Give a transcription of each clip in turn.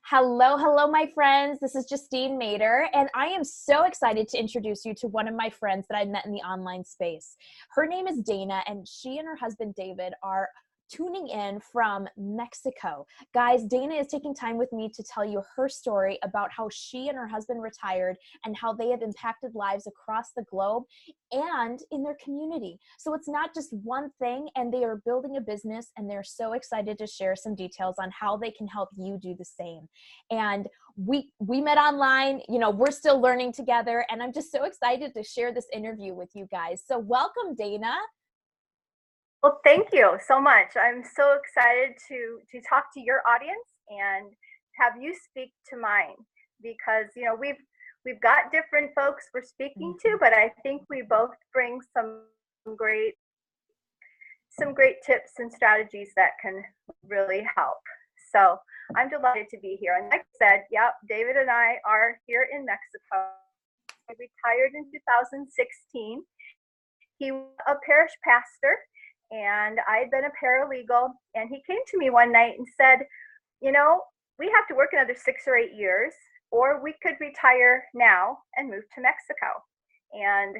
Hello, hello, my friends. This is Justine Mater, and I am so excited to introduce you to one of my friends that I met in the online space. Her name is Dana, and she and her husband, David, are tuning in from Mexico. Guys, Dana is taking time with me to tell you her story about how she and her husband retired and how they have impacted lives across the globe and in their community. So it's not just one thing, and they are building a business, and they're so excited to share some details on how they can help you do the same. And we met online, we're still learning together, and I'm just so excited to share this interview with you guys. So welcome, Dana. Well, thank you so much. I'm so excited to talk to your audience and have you speak to mine because we've got different folks we're speaking to, but I think we both bring some great tips and strategies that can really help. So I'm delighted to be here. And like I said, David and I are here in Mexico. I retired in 2016. He was a parish pastor, and I'd been a paralegal, and he came to me one night and said, we have to work another 6 or 8 years, or we could retire now and move to Mexico. And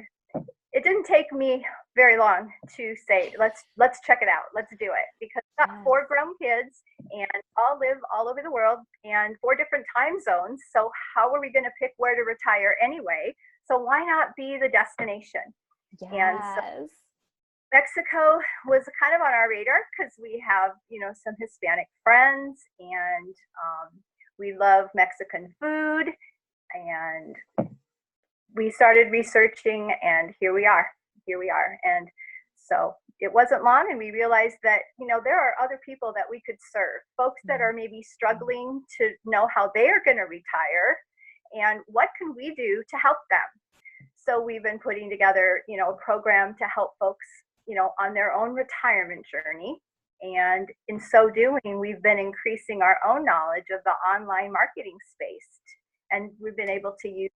it didn't take me very long to say, let's check it out. Let's do it. Because I've got 4 grown kids and all live all over the world and 4 different time zones. So how are we going to pick where to retire anyway? So why not be the destination? Yes. And so Mexico was kind of on our radar because we have, some Hispanic friends, and we love Mexican food, and we started researching, and here we are. And so it wasn't long, and we realized that, there are other people that we could serve, folks that are maybe struggling to know how they are going to retire, and what can we do to help them? So we've been putting together, a program to help folks, on their own retirement journey. And in so doing, we've been increasing our own knowledge of the online marketing space. And we've been able to use,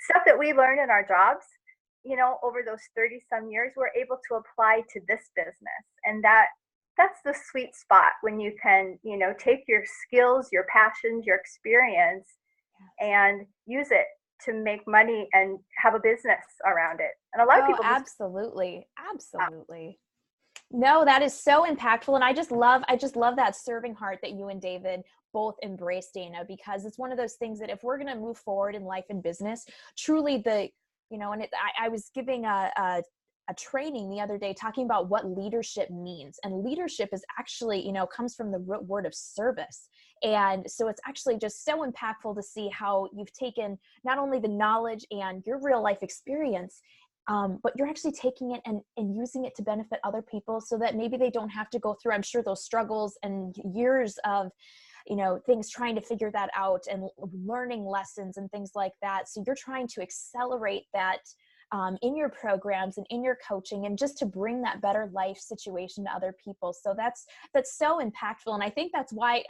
stuff that we learned in our jobs, over those 30 some years, we're able to apply to this business. And that's the sweet spot when you can, take your skills, your passions, your experience, and use it to make money and have a business around it. And a lot of people absolutely. No, that is so impactful. And I just love that serving heart that you and David both embrace, Dana, because it's one of those things that if we're going to move forward in life and business, truly I was giving a training the other day talking about what leadership means. And leadership is actually, comes from the root word of service. And so it's actually just so impactful to see how you've taken not only the knowledge and your real life experience, but you're actually taking it and using it to benefit other people so that maybe they don't have to go through, I'm sure, those struggles and years of, things trying to figure that out and learning lessons and things like that. So you're trying to accelerate that in your programs and in your coaching, and just to bring that better life situation to other people. So that's so impactful. And I think that's why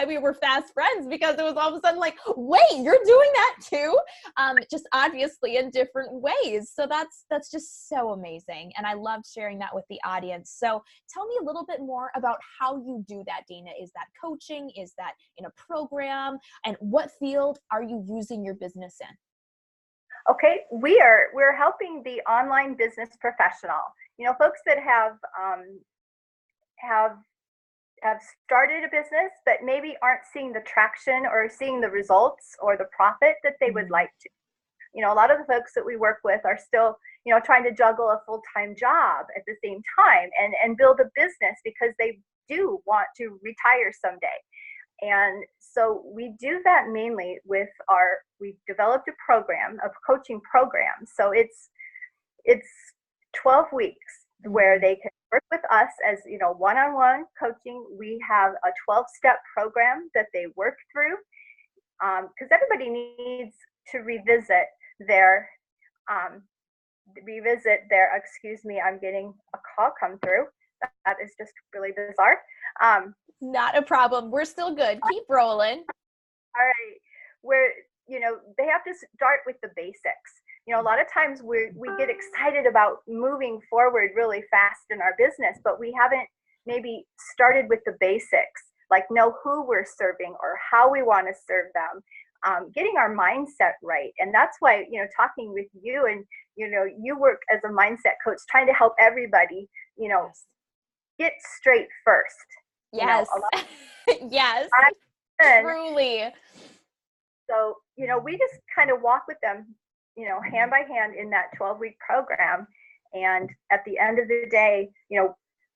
we were fast friends, because it was all of a sudden like, wait, you're doing that too? Just obviously in different ways. So that's just so amazing. And I loved sharing that with the audience. So tell me a little bit more about how you do that, Dana. Is that coaching? Is that in a program? And what field are you using your business in? Okay, we're helping the online business professional. Folks that have started a business but maybe aren't seeing the traction or seeing the results or the profit that they would like to. A lot of the folks that we work with are still, trying to juggle a full-time job at the same time and build a business because they do want to retire someday. And so we do that mainly with we've developed a coaching program. So it's 12 weeks where they can work with us as, one-on-one coaching. We have a 12-step program that they work through, because everybody needs to revisit their, excuse me, I'm getting a call come through. That is just really bizarre. Not a problem. We're still good. Keep rolling. All right. Where, they have to start with the basics. A lot of times we get excited about moving forward really fast in our business, but we haven't maybe started with the basics, like know who we're serving or how we want to serve them. Getting our mindset right. And that's why, talking with you, and, you work as a mindset coach, trying to help everybody, Yes. get straight first. Yes. A lot Yes. of Truly. So, we just kind of walk with them, hand by hand in that 12-week program. And at the end of the day,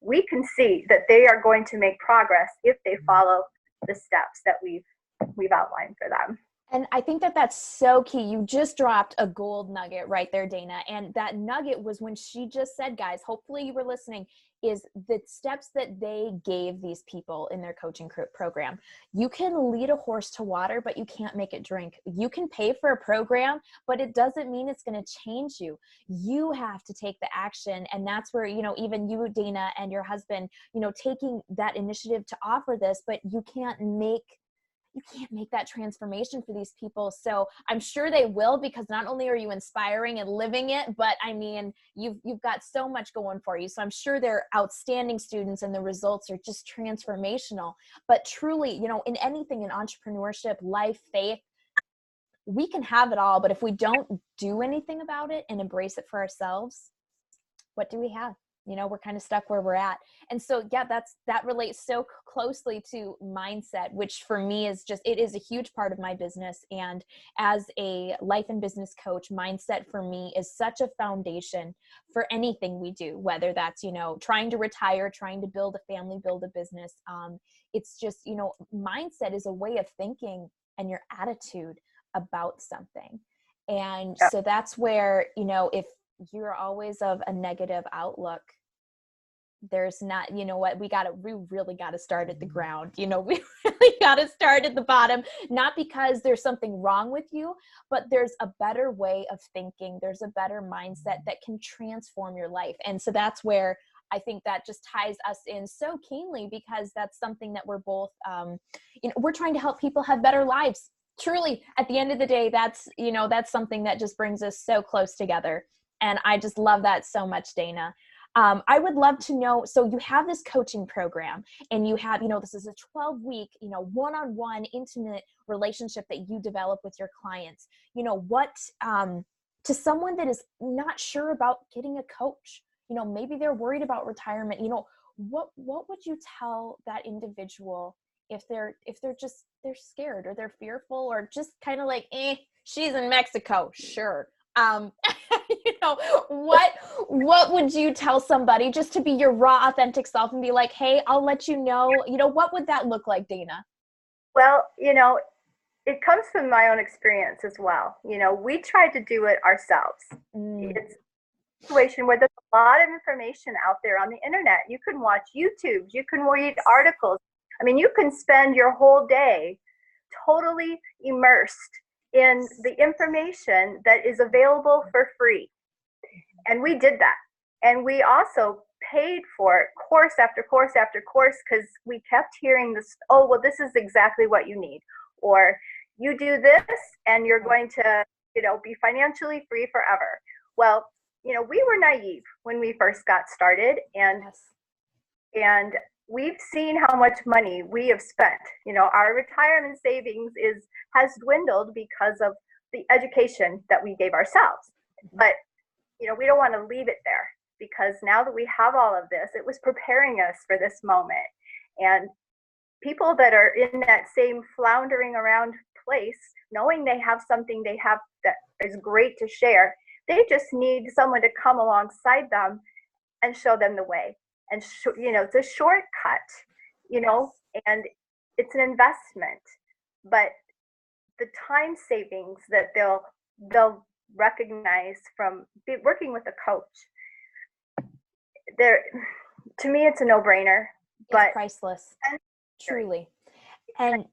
we can see that they are going to make progress if they follow the steps that we've outlined for them. And I think that that's so key. You just dropped a gold nugget right there, Dana. And that nugget was when she just said, guys, hopefully you were listening, is the steps that they gave these people in their coaching program. You can lead a horse to water, but you can't make it drink. You can pay for a program, but it doesn't mean it's going to change you. You have to take the action. And that's where, even you, Dana, and your husband, taking that initiative to offer this, but you can't make that transformation for these people. So I'm sure they will, because not only are you inspiring and living it, but I mean, you've got so much going for you. So I'm sure they're outstanding students and the results are just transformational. But truly, in anything, in entrepreneurship, life, faith, we can have it all. But if we don't do anything about it and embrace it for ourselves, what do we have? We're kind of stuck where we're at. And so, yeah, that relates so closely to mindset, which for me it is a huge part of my business. And as a life and business coach, mindset for me is such a foundation for anything we do, whether that's, trying to retire, trying to build a family, build a business. It's just, mindset is a way of thinking and your attitude about something. And so that's where, if you're always of a negative outlook, there's not, we really got to start at the ground. We really got to start at the bottom, not because there's something wrong with you, but there's a better way of thinking. There's a better mindset that can transform your life. And so that's where I think that just ties us in so keenly, because that's something that we're both, we're trying to help people have better lives. Truly, at the end of the day, that's something that just brings us so close together. And I just love that so much, Dana. I would love to know, so you have this coaching program, and you have, this is a 12-week, one-on-one intimate relationship that you develop with your clients. What, to someone that is not sure about getting a coach, maybe they're worried about retirement, what would you tell that individual if they're scared, or they're fearful, or just kind of like, she's in Mexico, sure. What would you tell somebody, just to be your raw, authentic self and be like, hey, I'll let you know, what would that look like, Dana? Well, it comes from my own experience as well. We tried to do it ourselves. It's a situation where there's a lot of information out there on the internet. You can watch YouTube, you can read articles. I mean, you can spend your whole day totally immersed in the information that is available for free. And we did that. And we also paid for it, course after course after course, because we kept hearing this, oh, well, this is exactly what you need. Or you do this and you're going to, be financially free forever. Well, we were naive when we first got started, and we've seen how much money we have spent. Our retirement savings has dwindled because of the education that we gave ourselves. But, we don't want to leave it there, because now that we have all of this, it was preparing us for this moment. And people that are in that same floundering around place, knowing they have something they have that is great to share, they just need someone to come alongside them and show them the way. And it's a shortcut, and it's an investment, but the time savings that they'll recognize from working with a coach, to me, it's a no-brainer. It's priceless, truly. And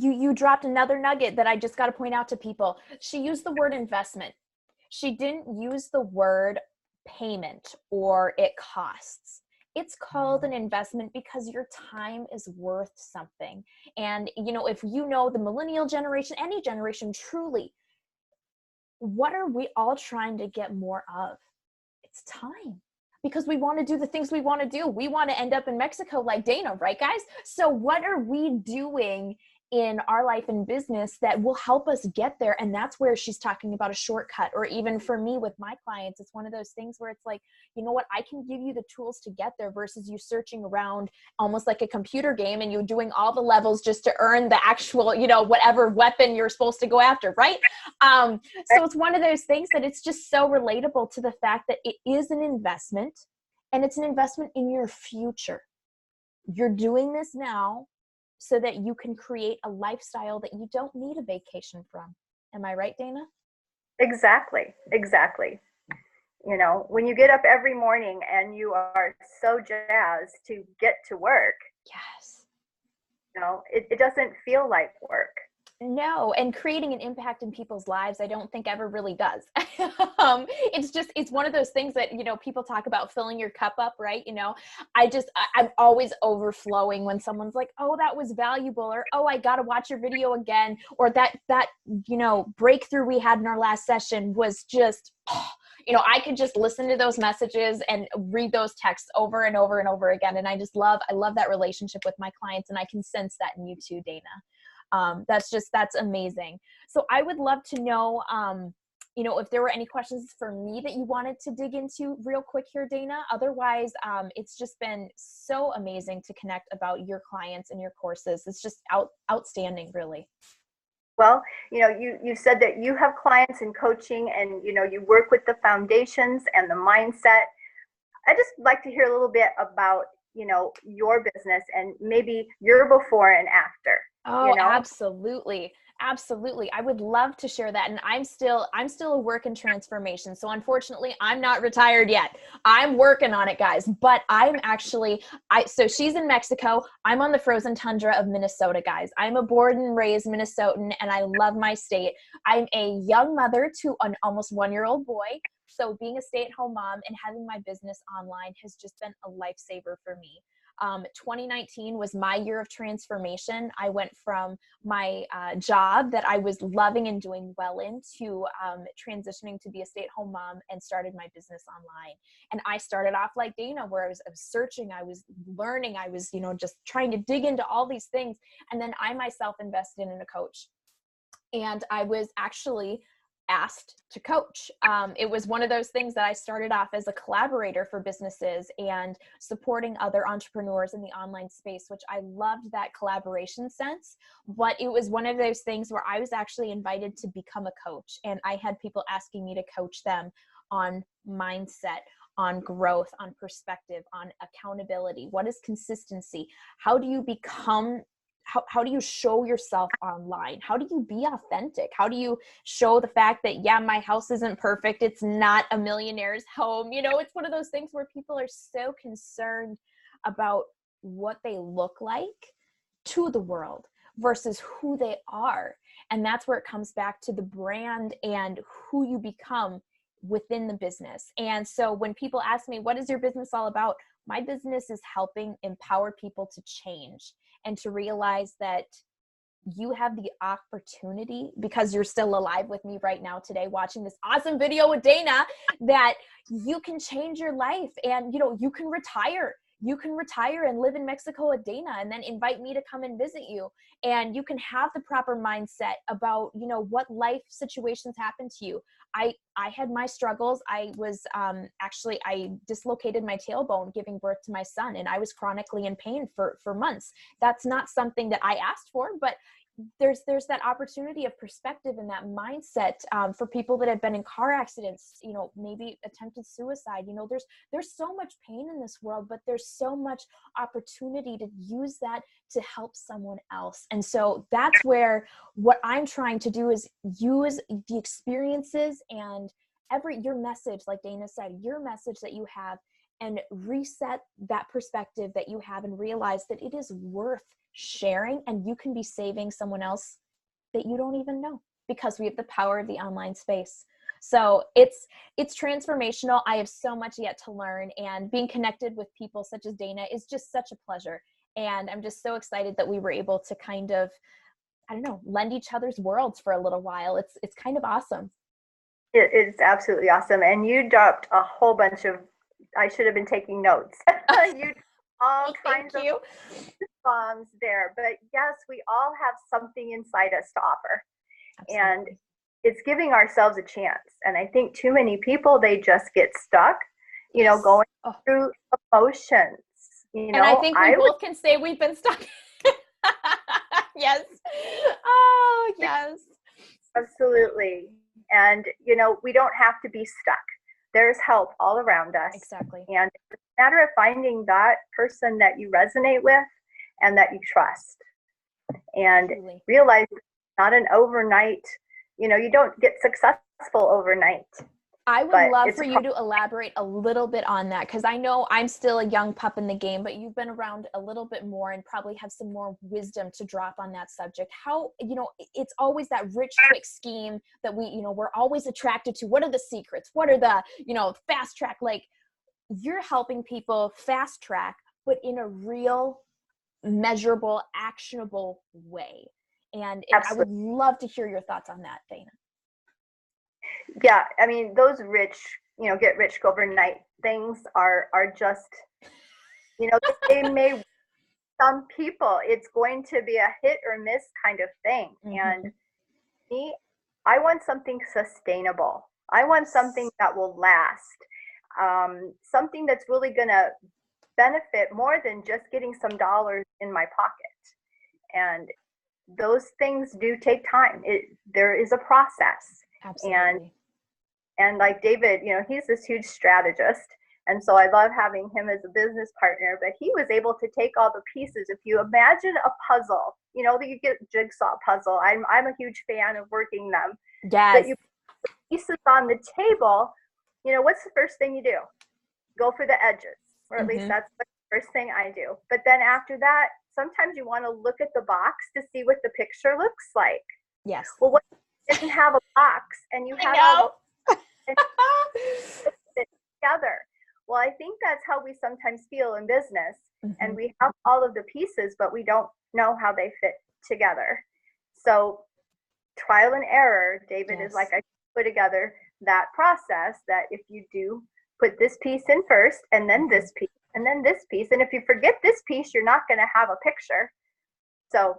you dropped another nugget that I just got to point out to people. She used the word investment. She didn't use the word payment or it costs. It's called an investment because your time is worth something. And, if the millennial generation, any generation, truly, what are we all trying to get more of? It's time. because we want to do the things we want to do. We want to end up in Mexico like Dana, right, guys? So what are we doing in our life and business that will help us get there? And that's where she's talking about a shortcut. Or even for me with my clients, it's one of those things where it's like, you know what, I can give you the tools to get there versus you searching around almost like a computer game and you doing all the levels just to earn the actual, you know, whatever weapon you're supposed to go after, right? So it's one of those things that it's just so relatable to the fact that it is an investment, and it's an investment in your future. You're doing this now so that you can create a lifestyle that you don't need a vacation from. Am I right, Dana? Exactly. Exactly. You know, when you get up every morning and you are so jazzed to get to work, Yes. you know, it doesn't feel like work. No, and creating an impact in people's lives, I don't think ever really does. It's one of those things that, you know, people talk about filling your cup up, right? You know, I'm always overflowing when someone's like, oh, that was valuable, or, oh, I got to watch your video again, or that, you know, breakthrough we had in our last session was just, you know, I could just listen to those messages and read those texts over and over and over again. And I love that relationship with my clients, and I can sense that in you too, Dana. That's amazing. So I would love to know, you know, if there were any questions for me that you wanted to dig into real quick here, Dana. Otherwise, it's just been so amazing to connect about your clients and your courses. It's just outstanding, really. Well, you know, you said that you have clients in coaching and, you know, you work with the foundations and the mindset. I just like to hear a little bit about, you know, your business and maybe your before and after. Oh, You know, absolutely. Absolutely. I would love to share that. And I'm still a work in transformation. So unfortunately, I'm not retired yet. I'm working on it, guys. But so she's in Mexico. I'm on the frozen tundra of Minnesota, guys. I'm a born and raised Minnesotan, and I love my state. I'm a young mother to an almost 1-year-old boy. So being a stay-at-home mom and having my business online has just been a lifesaver for me. 2019 was my year of transformation. I went from my job that I was loving and doing well in to transitioning to be a stay-at-home mom and started my business online. And I started off like Dana, where I was searching, I was learning, I was, you know, just trying to dig into all these things. And then I myself invested in a coach. And I was actually asked to coach. It was one of those things that I started off as a collaborator for businesses and supporting other entrepreneurs in the online space, which I loved that collaboration sense. But it was one of those things where I was actually invited to become a coach. And I had people asking me to coach them on mindset, on growth, on perspective, on accountability. What is consistency? How do you become how do you show yourself online? How do you be authentic? How do you show the fact that, yeah, my house isn't perfect. It's not a millionaire's home. You know, it's one of those things where people are so concerned about what they look like to the world versus who they are. And that's where it comes back to the brand and who you become within the business. And so when people ask me, what is your business all about? My business is helping empower people to change and to realize that you have the opportunity, because you're still alive with me right now today, watching this awesome video with Dana, that you can change your life and, you know, you can retire. You can retire and live in Mexico with Dana and then invite me to come and visit you. And you can have the proper mindset about, you know, what life situations happen to you. I had my struggles. I was I dislocated my tailbone giving birth to my son, and I was chronically in pain for months. That's not something that I asked for, but there's that opportunity of perspective and that mindset for people that have been in car accidents, you know, maybe attempted suicide. You know, there's so much pain in this world, but there's so much opportunity to use that to help someone else. And so that's where what I'm trying to do is use the experiences and your message, like Dana said, your message that you have, and reset that perspective that you have and realize that it is worth sharing, and you can be saving someone else that you don't even know, because we have the power of the online space. So it's transformational. I have so much yet to learn, and being connected with people such as Dana is just such a pleasure. And I'm just so excited that we were able to kind of, I don't know, lend each other's worlds for a little while. It's kind of awesome. it's absolutely awesome. And you dropped a whole bunch of I should have been taking notes. You all kinds Thank you. of bombs there. But yes, we all have something inside us to offer. And Absolutely. it's giving ourselves a chance. And I think too many people, they just get stuck, Yes. going Oh. through emotions. And I think we I would both can say we've been stuck. Yes. Oh, yes. absolutely. And, we don't have to be stuck. There's help all around us. Exactly. And it's a matter of finding that person that you resonate with and that you trust. And Truly. realize it's not an overnight, you don't get successful overnight. I would But love it's for you to elaborate a little bit on that, because I know I'm still a young pup in the game, but you've been around a little bit more and probably have some more wisdom to drop on that subject. How, it's always that rich, quick scheme that we're always attracted to. What are the secrets? What are the, fast track? Like, you're helping people fast track, but in a real, measurable, actionable way. And I would absolutely. love to hear your thoughts on that, Dana. Yeah, I mean, those rich, get rich overnight things are just, they may, some people, it's going to be a hit or miss kind of thing. Mm-hmm. And me, I want something sustainable. I want something that will last, something that's really going to benefit more than just getting some dollars in my pocket. And those things do take time. There is a process. Absolutely. And like David, he's this huge strategist. And so I love having him as a business partner, but he was able to take all the pieces. If you imagine a puzzle, that you get jigsaw puzzle. I'm a huge fan of working them. Yes. But you put pieces on the table, what's the first thing you do? Go for the edges, or at least that's the first thing I do. But then after that, sometimes you want to look at the box to see what the picture looks like. Yes. Well, what if you didn't have a box and you had all the it together? Well, I think that's how we sometimes feel in business. And we have all of the pieces, but we don't know how they fit together. So trial and error, David, is like I put together that process that if you do put this piece in first and then this piece and then this piece, and if you forget this piece, you're not going to have a picture. So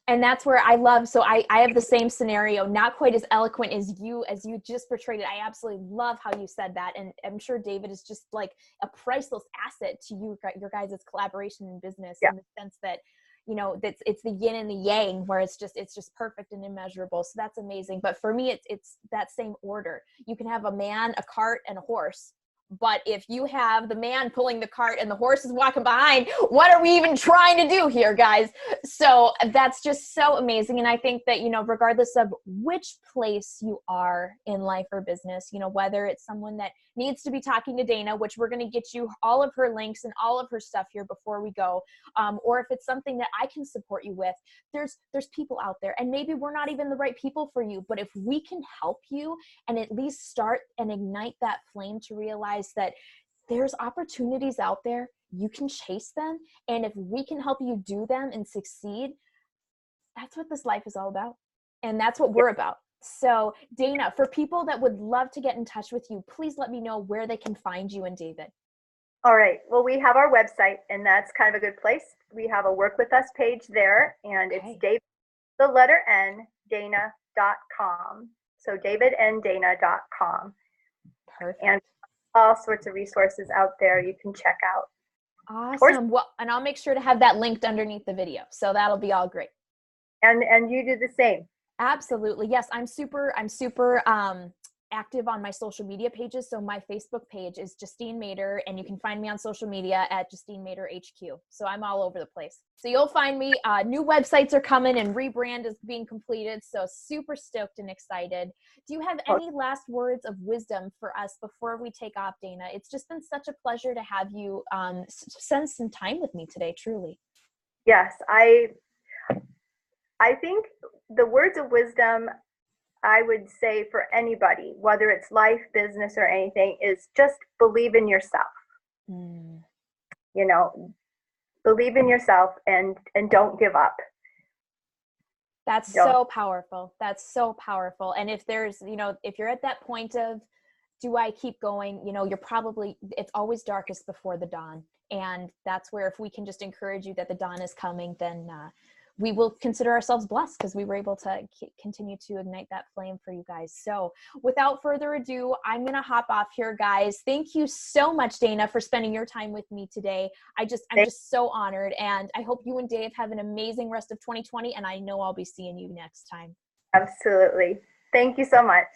and that's where I love, so I have the same scenario, not quite as eloquent as you just portrayed it. I absolutely love how you said that. And I'm sure David is just like a priceless asset to you, your guys' collaboration in business, in the sense that, it's the yin and the yang, where it's just perfect and immeasurable. So that's amazing. But for me, it's that same order. You can have a man, a cart, and a horse. But if you have the man pulling the cart and the horse is walking behind, what are we even trying to do here, guys? So that's just so amazing. And I think that, regardless of which place you are in life or business, whether it's someone that needs to be talking to Dana, which we're going to get you all of her links and all of her stuff here before we go, or if it's something that I can support you with, there's people out there, and maybe we're not even the right people for you, but if we can help you and at least start and ignite that flame to realize that there's opportunities out there, you can chase them. And if we can help you do them and succeed, that's what this life is all about. And that's what we're about. So Dana, for people that would love to get in touch with you, please let me know where they can find you and David. All right. Well, we have our website, and that's kind of a good place. We have a work with us page there, and it's David, the letter N, Dana.com. So DavidNDana.com. Perfect. And all sorts of resources out there you can check out. Awesome. Well, and I'll make sure to have that linked underneath the video. So that'll be all great. And you do the same. Absolutely. Yes. I'm super active on my social media pages. So my Facebook page is Justine Mater, and you can find me on social media at Justine Mater HQ. So I'm all over the place. So you'll find me. New websites are coming and rebrand is being completed. So super stoked and excited. Do you have any last words of wisdom for us before we take off, Dana? It's just been such a pleasure to have you spend some time with me today, truly. Yes, I think the words of wisdom I would say for anybody, whether it's life, business, or anything, is just believe in yourself. Believe in yourself and don't give up. That's so powerful. That's so powerful. And if there's, if you're at that point of do I keep going? You know, it's always darkest before the dawn. And that's where, if we can just encourage you that the dawn is coming, then we will consider ourselves blessed, because we were able to continue to ignite that flame for you guys. So without further ado, I'm going to hop off here, guys. Thank you so much, Dana, for spending your time with me today. I'm just so honored, and I hope you and Dave have an amazing rest of 2020, and I know I'll be seeing you next time. Absolutely. Thank you so much.